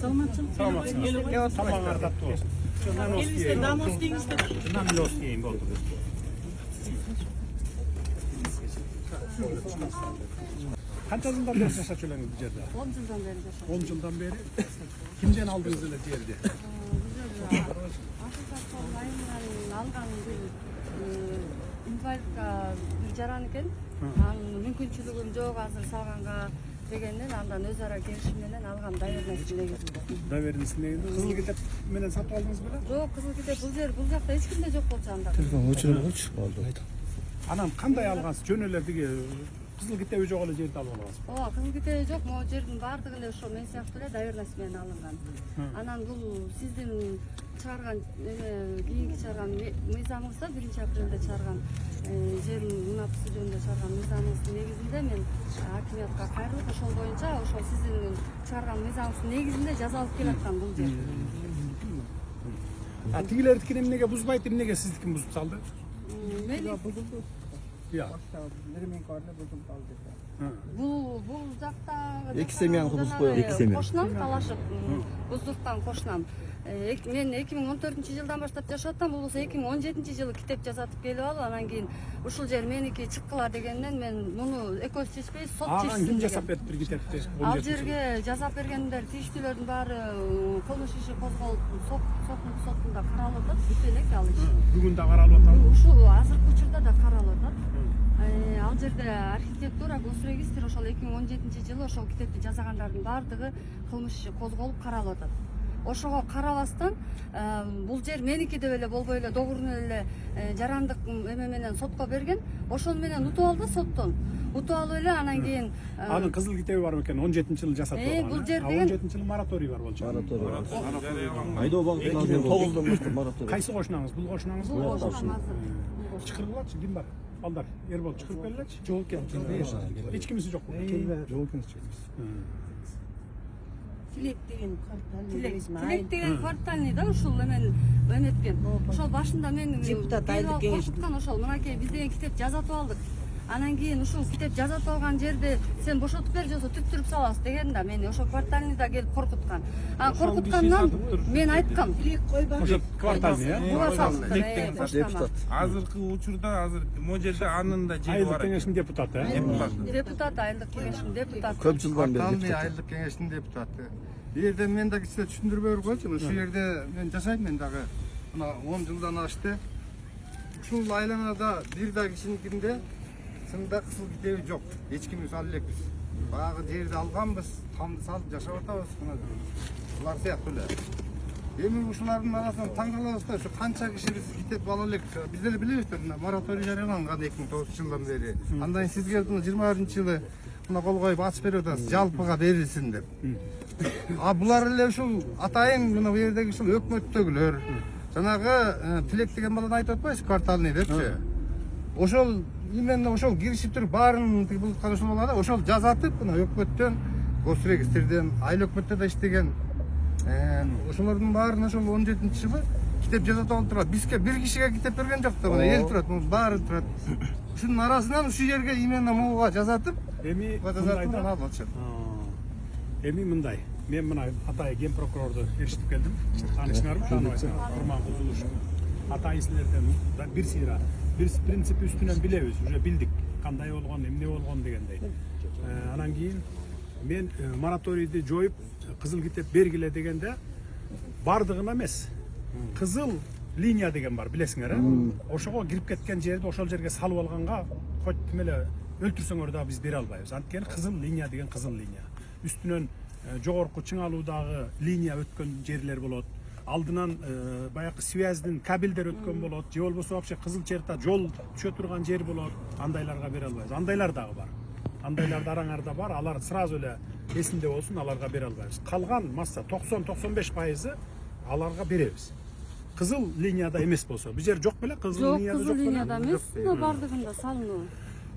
Саламатсың? Тамаң ардактуу болсун. Элибизде намус дейбизби? Намилос дейин болду. Kança yıldan beri yaşa çöleğiniz bu yerde? 10 yıldan beri yaşadım. 10 yıldan beri. Kimden aldınız öyle yerde? Afrika kollayından algan bir invalidga bir jaran eken. Mümkünçülüğüm yok azыр salганга дегенден андан өз ара келишим менен алгам давернесин негизинде. Давернесин негизинде кызыл китеп менен сатып алдыңыз беле? Жок, кызыл китеп бул жакта эч кимде жок болчу анда. Телефон өчүрүп койчу. Болду. Анан кандай алгансыз? Жөн эле биги кызыл китеби жок эле жерди алып алгансыз. Ооба, кызыл китеби жок, могу жердин баардыгы эле ошо мен сыяктуу эле давернеси менен алынган. Анан бул сиздин чыгарган кийинки чыгарган мыйзамыңызда 1-апрелде чыгарган жер мунапысы жөнүндө чыгарган мыйзамыңыздын негизинде мен акимиятка кайрылып ошол боюнча ошол сиздин чыгарган мыйзамыңыздын негизинде жаза алып келаткан бул жер. Тигилердикини эмнеге бузбайт, эмнеге сиздикин бузуп салды? Мени Я. бул жакта Эки семьяны бузуп коёбу. Эки семья. Кошунам талашып буздурткан кошунам. Мен 2014-жылдан баштап жашап атам. Бул болсо 2017-жылы китеп жасатып келип алып, анан кийин ушул жер меники чыккыла дегенден мен муну экөөбүз чечпей сот чечсин. Ким жасап берди бир китепти? Ал жерге жасап бергендер тийиштүүлөрдүн баары кылмыш иши козголуп соттунда каралып атат. Бүт элек ал иш. Бүгүн да каралып атабы? Ушул азыркы учурда да каралып атат. Ал жерде архитектура госрегистр ошол 2017-жылы ошол китепти жазагандардын баардыгы кылмыш иши козголуп каралып атат. Ошого карабастан бул жер меники деп эле болбой эле догурун эле жарандык эме менен сотко берген. Ошону менен утуп алды соттон. Утуп алып эле анан кийин анын кызыл китеби бар бекен 17-жылы жасатып алган. бул жер деген 17-жылы мораторий бар болчу. Мораторий. Айдоо багытынан 2009-дон баштап мораторий. Кайсы кошунаңыз? Бул кошунаңыз? бул ошонун азыр. Чакыргылачы, ким бар? Балдар, Эрбол чакырып келелечи. Жол экен. Эч кимиси жок. Жол экен. Тилек деген квартальный да ушул эметкен. Ошол башында мен депутат айлык кеңештин ошол мынакей биз деген китеп жазатып алдык. Анан кийин ушул китеп жазатып алган жерди сен бошотуп бер жосо түптүрүп салабыз деген да мени ошол квартальныйда келип коркуткан. Коркуткандан мен айткам. Ошо квартальный, Депутат. Азыркы учурда азыр могу жерде анын да жери Айылдык бар. кеңештин депутаты, Депутат, айылдык кеңештин депутаты. Көп жылдан бери Квартальный депутат. айылдык кеңештин депутаты. Бул жерде мен да кичине түшүндүрбөй койчу. Ушул жерде мен жашайм, мен дагы мына 10 жылдан ашты. Ушул айланада бир да кишиникинде чынында кызыл китеби жок. Эч кимибиз ала элекпиз. Баягы жерди алганбыз, тамды салып жашап атабыз. Булар сыяктуу эле. Эми ушулардын арасынан таң калабыз да, ушу канча киши биз китеп ала элек. Биз деле билебиз да, мораторий жарыяланган 2009-жылдан бери. Андан сизге 21-жылы мына кол коюп ачып берип атасыз, жалпыга берилсин деп. Булар эле ушул атайын мына бу жердеги ушул өкмөттөгүлөр. Жанагы Тилек деген баланы айтып атпайсыз, квартальный депчи. Ошол именно ошол киришип туруп баарын булуткан ошол балада ошол жазатып мына өкмөттөн, госрегистрден, айыл өкмөттө да иштеген. Ошолордун баарын ошол 17-жылы китеп жазатып алып турат. Бизге бир кишиге китеп берген жок да, мына эл турат, баары турат. Ушунун арасынан ушул жерге именно могуга жазатып, эми жазатып алып атышат. Эми мындай, мен мына Атай ген прокурорду эриштип келдим. Таанышыңарбы? Тааныбайсыңар. Курман Кузулуш. Атай силерден бир сыйра, бир принципи үстүнөн билебиз, уже билдик. Кандай болгон, эмне болгон дегендей. Анан кийин мен мораторийди жоюп, кызыл китеп бергиле дегенде бардыгына эмес. Кызыл линия деген бар, билесиңер, Ошого кирип кеткен жерди ошол жерге салып алганга хоть эле өлтүрсөңөр да биз бере албайбыз. Анткени кызыл линия деген кызыл линия. Үстүнөн жогорку чыңалуудагы линия өткөн жерлер болот. Алдынан баягы связьдин кабелдер өткөн болот. Же болбосо вообще кызыл черта жол түшө турган жер болот. Андайларга бере албайбыз. Андайлар дагы бар. Андайларды араңарда бар. Алар сразу эле эсинде болсун, аларга бере албайбыз. Калган масса 90-95% аларга беребиз. Кызыл линияда эмес болсо. Бул жер жок беле? Кызыл линияда жок беле? Кызыл линияда эмес, бардыгында салынуу.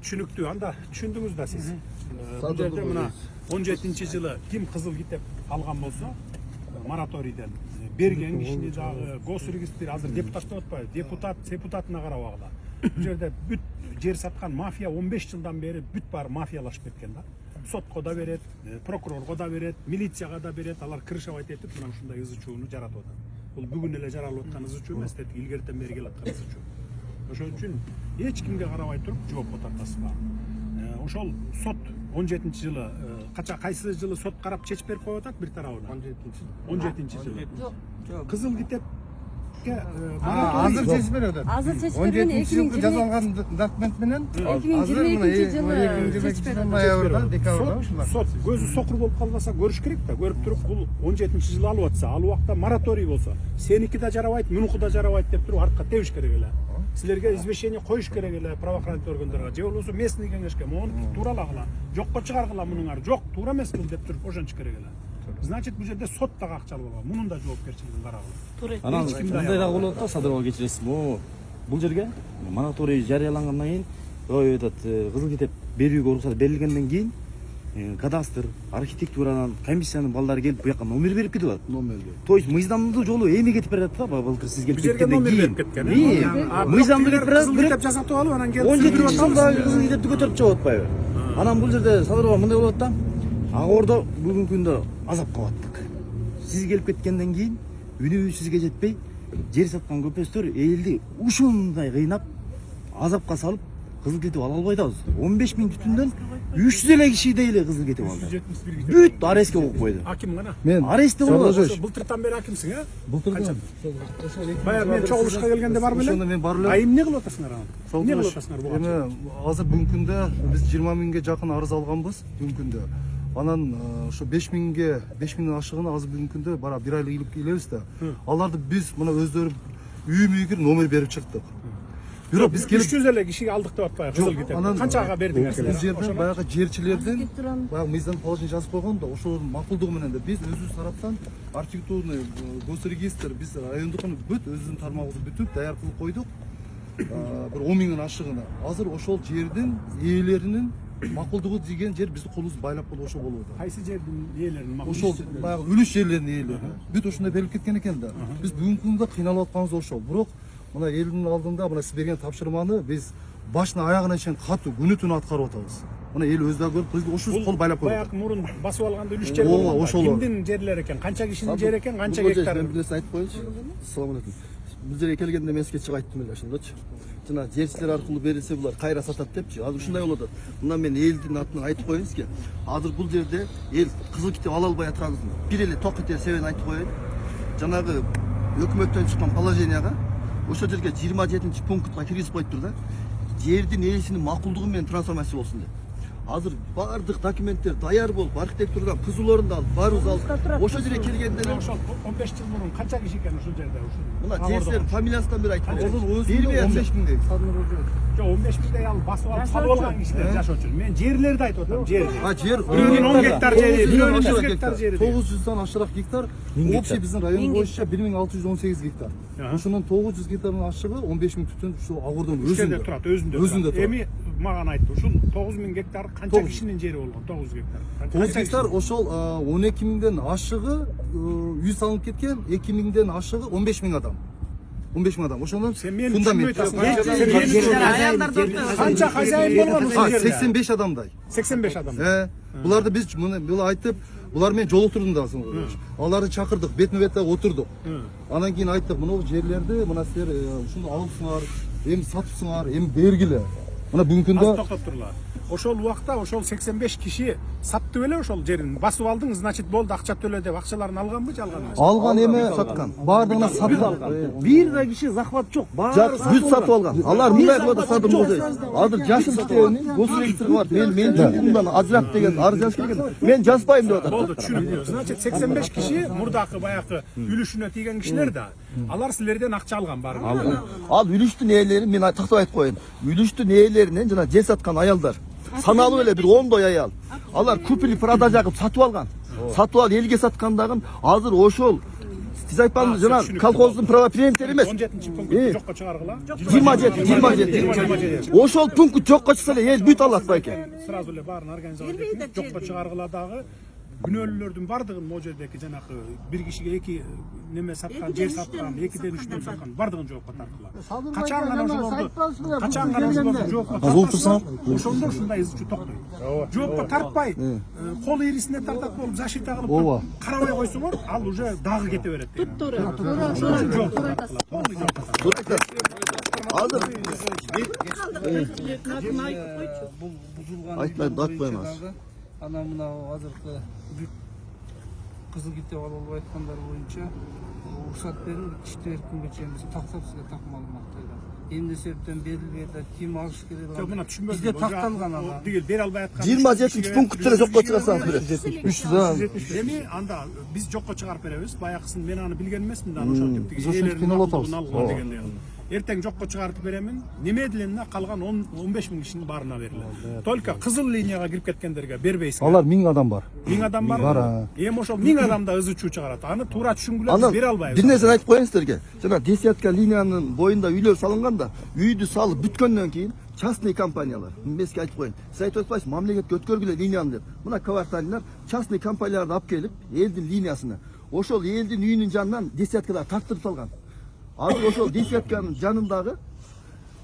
Түшүнүктүү, анда түшүндүңүз да сиз. Бул жерде мына 17-жылы ким кызыл китеп алган болсо, мораторийден берген кишини дагы госрегистр азыр депутат деп атпайбы? Депутатына карабагыла. Бул жерде бүт жер саткан мафия 15 жылдан бери бүт баары мафиялашып кеткен да. сотко да берет, прокурорго да берет, милицияга да берет. Алар кырышабайт этип мына ушундай ызы чууну жаратып атат. Бул бүгүн эле жаралып аткан ызы чуу эмес, илгертен бери келаткан ызы чуу. Ошон үчүн эч кимге карабай туруп жоопко тартасызбы. Ошол сот 17-жылы кайсы жылы сот карап чечип берип коюп атат бир тарабына. 17-жылы. Кызыл китепке азыр чечип берип атат. Азыр чечип берген 2020 жасалган документ менен 2022 жылы чечип берип атат. ноябрда, декабрда ушулар. сот көзү сокур болуп калбаса көрүш керек да. Көрүп туруп бул 17-жылы алып атса, ал убакта мораторий болсо, сеники да жарабайт, мунуку да жарабайт деп туруп артка тебиш керек эле. Силерге извещение коюш керек эле правоохранительный органдарга. Же болбосо местный кеңешке мону туралагыла, жокко чыгаргыла мунуңар. Жок, туура эмес бул деп туруп ошончу керек эле. Значит, бул жерде сот дагы акчалуу болгон. Мунун да жоопкерчилигин карагыла. Анан мындай дагы болот да, Садыр ага кечиресизби? Бул жерге мораторий жарыялангандан кийин, этот кызыл китеп берүүгө уруксат берилгенден кийин кадастр, архитектуранын, комиссиянын балдары келип буяка номер берип кетип атат. То есть мыйзамдуу жолу эми кетип барат да, былтыр сиз келип кеткенден кийин. Мыйзамдуу кетип барат, китеп жасатып алып, анан келип 17-жылда кызыл китепти көтөрүп чыгып атпайбы? Анан бул жерде Садыр ага мындай болот да. Агордо бүгүнкү күндө азапка баттык. Сиз келип кеткенден кийин үнүбүз сизге жетпей, жер саткан көпөстөр элди ушундай кыйнап, азапка салып, кызыл кетип ала албай атабыз. 15 000 түтүндөн 300 эле киши дейли кызыл кетип алды. Бүт арестке коюп койду. Аким гана. Мен арестте болду. Былтыртан бери акимсиң, э? Былтырдан. Баягы мен чогулушка келгенде бар беле? Ошондо мен бар элем. А эмне кылып атасыңар анан? Эмне кылып атасыңар буга? Эми азыр бүгүнкү күндө биз 20 миңге жакын арыз алганбыз бүгүнкү күндө. Анан ошо 5 миңден ашыгына азыр бүгүнкү күндө бара 1 айлык илип келебиз да. Аларды биз мына өздөрү үй-мүйгүр номер берип чыктык. Бирок биз келип 300 эле кишиге алдык деп атпайбы кызыл китеп. Канчага бердиңер силер? Бул жерде баягы жерчилердин баягы мыйзам положение жазып койгон да, ошол макулдугу менен да биз өзүбүз тараптан архитектурный госрегистр, биз райондукун бүт өзүбүздүн тармагыбызды бүтүп даяр кылып койдук. Бир 10 миңден ашыгына. Азыр ошол жердин ээлеринин макулдугу деген жер биздин колубуз байлап болуп ошо болуп атат. Кайсы жердин ээлерин макул? Ошол баягы үлүш жерлеринин ээлери. Бүт ошондой берилип кеткен экен да. Биз бүгүнкү күндө кыйналып атканыбыз ошол. Бирок мына элдин алдында мына сиз берген тапшырманы биз башына аягына чейин катуу күнү-түнү аткарып атабыз. Мына эл өзү да көрүп, биз ошол кол байлап койдук. Баягы мурун басып алганда үлүш жер болгон. Ошол. Кимдин жерлери экен? Канча кишинин жери экен? Канча гектар? Мен билесиз айтып коеюнчу. Ассаламу алейкум. Бул жерге келгенде мен сизге чыгып айттым эле ошондочу. Жана жерчилер аркылуу берилсе булар кайра сатат депчи. Азыр ушундай болуп атат. Мына мен элдин атынан айтып коеюн сизге. Азыр бул жерде эл кызыл китеп ала албай атканын бир эле ток кетер себебин айтып коеюн. Жанагы өкмөттөн чыккан положенияга ошол жерге 27 пунктка киргизип коюптур да. Жердин ээлисинин макулдугу менен трансформация болсун деп. Азыр бардык документтер даяр болуп, архитектурадан пызууларын да алып, баарыбыз алып, ошол жерге келгенде эле Ошол 15 жыл мурун канча киши экен ошол жерде ушул? мына жерчилер фамилиясынан бери айтып Азыр коеюн. өзүндө 15 миңдей. Жок, 15 миңдей ал басып алып салып алган кишилер жашоочу. Мен жерлерди айтып атам, жер. Жер Бирөөнүн 10 гектар жери, бирөөнүн 100 гектар жери. 900дан ашыраак гектар, общий биздин район боюнча 1618 гектар. Ошонун 900 гектардын ашыгы 15 миң түтүн ушул Агордон Өзүндө турат, өзүндө Өзүндө турат. Эми мага айтты, ушул 9000 гектар канча кишинин жери болгон? 9 гектар. 9 гектар ошол 12 миңден ашыгы үй салынып кеткен, 2 миңден ашыгы 15 миң адам. 15 миң адам. Ошондон Сен мени фундамент. Канча хозяин болгон ушул жерде? 85 адамдай. 85 адам. Буларды биз муну айтып, булар менен жолуктурдум да. Аларды чакырдык, бетме-бет отурдук. Анан кийин айттык, мына жерлерди мына силер ушуну алыпсыңар, эми сатыпсыңар, эми бергиле. Мына бүгүнкү күндө токтоп турлар. Ошол убакта ошол 85 киши сатты беле ошол жерин. Басып алдың, значит болду, акча төлө деп акчаларын алганбы, же алган эмес? алган эми саткан. Баардыгына сатып алган. Бир да киши захват жок. Баары Бүт сатып алган. Алар мындай кылып атат Садыр болду. Азыр жашыл китебинин госрегистрге бар. Мен жумумдан азыраак деген арыз жазып келген. Мен жазбайм деп атат. Болду, түшүндүм. Значит 85 киши мурдакы баягы үлүшүнө тийген кишилер да. Алар силерден акча алган баары. Ал үлүштүн ээлерин мен тактап айтып коеюн. Үлүштүн ээлеринен жана жер саткан аялдар саналуу эле бир 10дой аял. Алар купили продажа кылып сатып алган. Сатып алып элге саткандагын азыр ошол сиз айткан жана колхоздун правоприемниктери эмес. 17 пункт жокко чыгаргыла. 27. Ошол пункт жокко чыкса эле эл бүт алат байке. Сразу эле баарын организовать этип жокко чыгаргыла дагы күнөөлүүлөрдүн бардыгын могу жердеги жанагы бир кишиге эки неме саткан, жер саткан, 2ден 3ден саткан бардыгын жоопко тарткыла. Качан гана ошолорду жоопко тартса, ошондо ушундай из токтойт. Жоопко тартпай, кол ирисине тартат болуп защита кылып карабай койсоңор, ал уже дагы кете берет. Азыр Бул бузулган. Айтпайм, айтпайм аз. Анан мына азыркы кызыл китеп алып айткандар боюнча уруксат берип иште эркинге чейин биз тактап сизге так маалыматтайбыз. Эмне себептен берилбейт, ким алыш керек? Мына түшүнбөдүм. Бизде такталган ана. Дегел бере албай аткан. 27 пункттер жокко чыгарсаңыз берет. 300 Эми анда биз жокко чыгарып беребиз. Баягысын мен аны билген эмесмин да, ошол типтеги Биз ошентип ээлердин кинолот алабыз. алган дегендей. Эртең жокко чыгарып беремин. Неме делена калган 10-15 миң кишинин баарына берилет. Только кызыл линияга кирип кеткендерге бербейсиң. Алар 1000 адам бар. 1000 адам бар. Эми ошол 1000 адамда ызычуу чыгарат. Аны туура түшүнгүлө Анан бере албайбыз. бир нерсени айтып коеюн силерге. Жана десятка линиянын боюнда үйлөр салынганда, үйдү салып бүткөндөн кийин частный компаниялар, мен сизге айтып коеюн. Сиз айтып атпайсыз, мамлекетке өткөргүлө линияны деп. Мына кварталдар частный компанияларды алып келип, элдин линиясына, ошол элдин үйүнүн жанынан десяткалар тартып салган. Азыр ошол десятканын жанындагы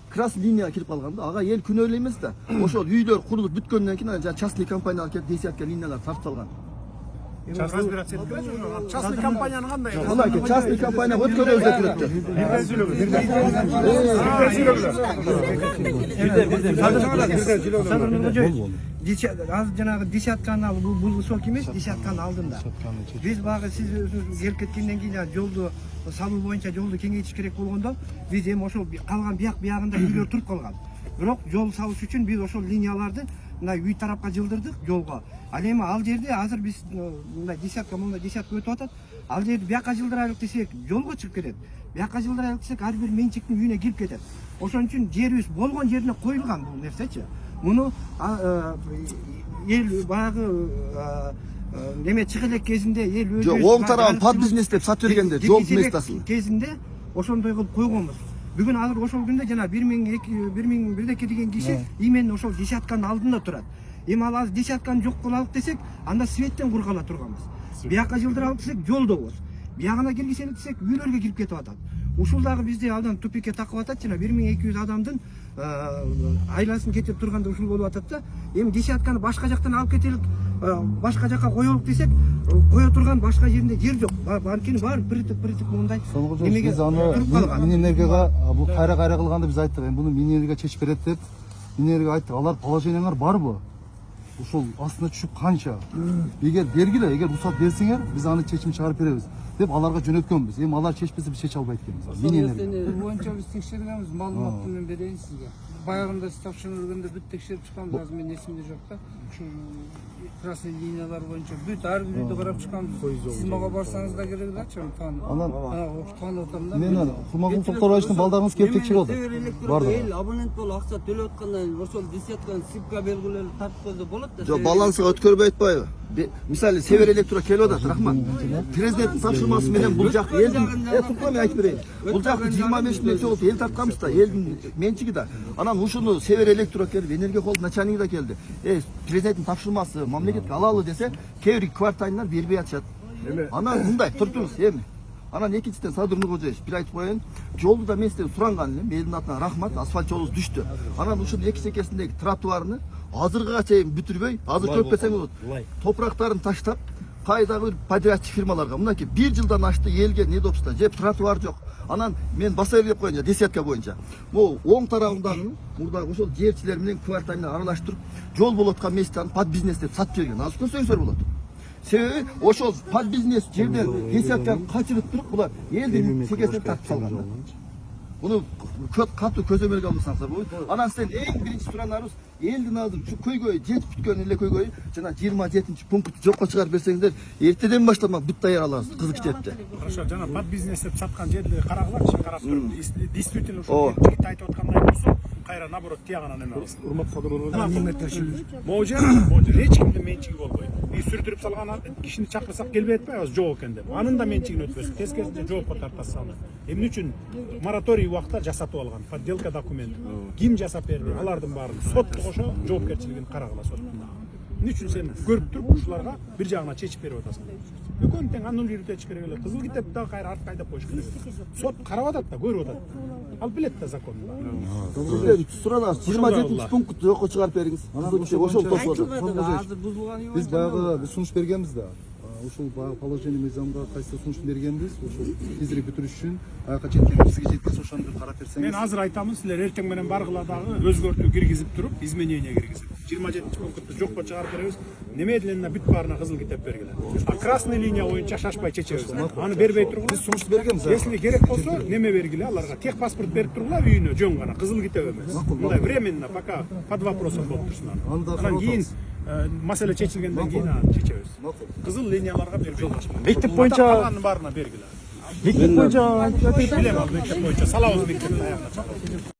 красный линияга кирип калган да, ага эл күнөөлүү эмес да. Ошол үйлөр курулуп бүткөндөн кийин жана частный компаниялар келип десятка линиялар тартып салган. Частный компанияны кандай? Мына частный компанияга өткөрөбүз деп турат. Азыр жанагы десятканы алып бул высокий эмес, десятканы алдында. Биз багы сиз келип кеткенден кийин жолду салуу боюнча жолду кеңейтиш керек болгондо, биз эми ошол калган биягында үйлөр туруп калган. Бирок жол салыш үчүн биз ошол линияларды мына үй тарапка жылдырдык жолго. Ал эми ал жерде азыр биз мындай десятка өтүп атат. Ал жерди бияка жылдырайлык десек, жолго чыгып кетет. Бияка жылдырайлык десек, ар бир менчиктин үйүнө кирип кетет. Ошон үчүн жерибиз болгон жерине коюлган бул нерсечи. Муну эл баягы неме чыга элек кезинде эл өзү Жок, оң тарабын под бизнес деп сатып бергенде жол местасын. Кезинде ошондой кылып койгонбуз. Бүгүн азыр ошол күндө жана 1001 деген киши именно ошол десятканын алдында турат. Эми ал азыр десятканы жок кылалык десек, анда светтен кургала турганбыз. Бияка жылдыралык десек, жолдобуз. Биягына киргизелик десек, үйлөргө кирип кетип атат. Ушул дагы бизди алдан тупикке такып атат, жана 1200 адамдын айласын кетип турганда ушул болуп атат да. Эми десятканы башка жактан алып кетелик, башка жакка коелук десек, кое турган башка жеринде жер жок. Балкин бар притык мындай. Биз аны Минэнергияга бул кайра кылганда биз айттык, эми буну Минэнергия чечип берет деп. Минэнергия айттык, алар положениялар барбы? Ушул астына түшүп канча? Эгер бергиле, эгер уруксат берсеңер, биз аны чечим чыгарып беребиз деп аларга жөнөткөнбүз. Эми алар чечпесе биз чече албайт экенбиз. Минэнергия боюнча биз текшергенбиз, маалыматты мен берейин сизге. Баягында сиз тапшырганда бүт текшерип чыкканбыз, азыр менин эсимде жок да. Ушу красный линиялар боюнча бүт ар бир үйдү карап чыкканбыз. Сиз мага барсаңыз да керек элечи, Анан таанып атам да. мен Кулмагул Токторовичтин балдарыңыз келип текшерип алды. Барды. Эл абонент болуп акча төлөп аткандан кийин ошол десятканы сипка белгилери тартып койсо болот да. Жок, балансыга өткөрбөй атпайбы? Мисалы Север Электро келип атат, рахмат. Президенттин тапшырмасы менен бул жак элдин мен айтып берейин. Бул жакты 25 миң жолу эл тартканбыз да, элдин менчиги да. Анан ушуну Север Электро келип, энергия холд начальниги да келди. Президенттин тапшырмасы мамлекетке алалы десе, кээ бир кварталдар бербей атышат. Анан мындай туртуңуз эми. Анан экинчиден Садыр Нуркожоевич бир айтып коеюн, жолду да мен сизден суранган элем, элдин атынан рахмат, асфальт жолубуз түштү. Анан ушунун эки чекесиндеги тротуарны азыркыга чейин бүтүрбөй, азыр көрүп кетсең болот. Топурактарын таштап, кайдагы бир подрядчик фирмаларга мынакей 1 жылдан ашты элге недопста, же тротуар жок. Анан мен баса элеп коеюн, десятка боюнча. Могу оң тарабындагы мурдагы ошол жерчилер менен кварталны аралаштырып, жол болуп аткан местен под бизнес деп сатып берген. Азыр көрсөңүздөр болот. Себеби ошол под бизнес жерден десятканы качырып туруп, булар элдин чекесине тартып салган. Буну катуу көзөмөлгө алсаңыздар болот. Анан сен эң биринчи суранарыбыз элдин азыр ушу көйгөй жетип бүткөн эле көйгөй жана 27-пункт жокко чыгарып берсеңиздер, эртеден баштап бүт даяр алабыз кызык китепти. Хорошо, жана под бизнес деп саткан жерди карагылачы, карап туруп, действительно ошол жигит айтып аткандай болсо, кайра наоборот тиягынан эме алсын. Урматтуу кадрлар, Могу жер эч кимдин менчиги болбойт. Биз сүрдүрүп салган кишини чакырсак келбей атпайбыз, жок экен деп. Анын да менчигин өткөзүп, тескерисинче жоопко тартасыз аны. Эмне үчүн мораторий убакта жасатып алган, подделка документ. Ким жасап берди? Алардын баарын сот кошо жоопкерчилигин карагыла соттун. Эмне үчүн сен көрүп туруп ушуларга бир жагына чечип берип атасың? Экөөнү тең анын жүрүтөч керек эле. Кызыл китепти дагы кайра артка айдап коюш керек. Сот карап атат да, көрүп атат. Ал билет да законду. Сурана 27 пункт жокко чыгарып бериңиз. Ошол тосулат. азыр бузулганы Биз баягы биз сунуш бергенбиз да. Ушул баягы положение мыйзамга кайсы сунуш бергенбиз. Ошол тезирээк бүтүрүш үчүн аяка жеткенибизге жеткиз ошондо карап берсеңиз. Мен азыр айтамын, силер эртең менен баргыла дагы өзгөртүү киргизип туруп, изменение киргизип. 27 пунктты жокко чыгарып беребиз. Немедленно бүт баарына кызыл китеп бергиле. А красный линия боюнча шашпай чечебиз. Аны бербей тургула. Биз сунуш бергенбиз. Если керек болсо, неме бергиле аларга? Тех паспорт берип тургула үйүнө жөн гана, кызыл китеп эмес. Мындай временно пока под вопросом болуп турсун аны. Анан кийин маселе чечилгенден кийин аны чечебиз. Кызыл линияларга бербей тургула. Мектеп боюнча калганын баарына бергиле. мектеп боюнча Билем ал мектеп боюнча салабыз мектептин аягына чакырып.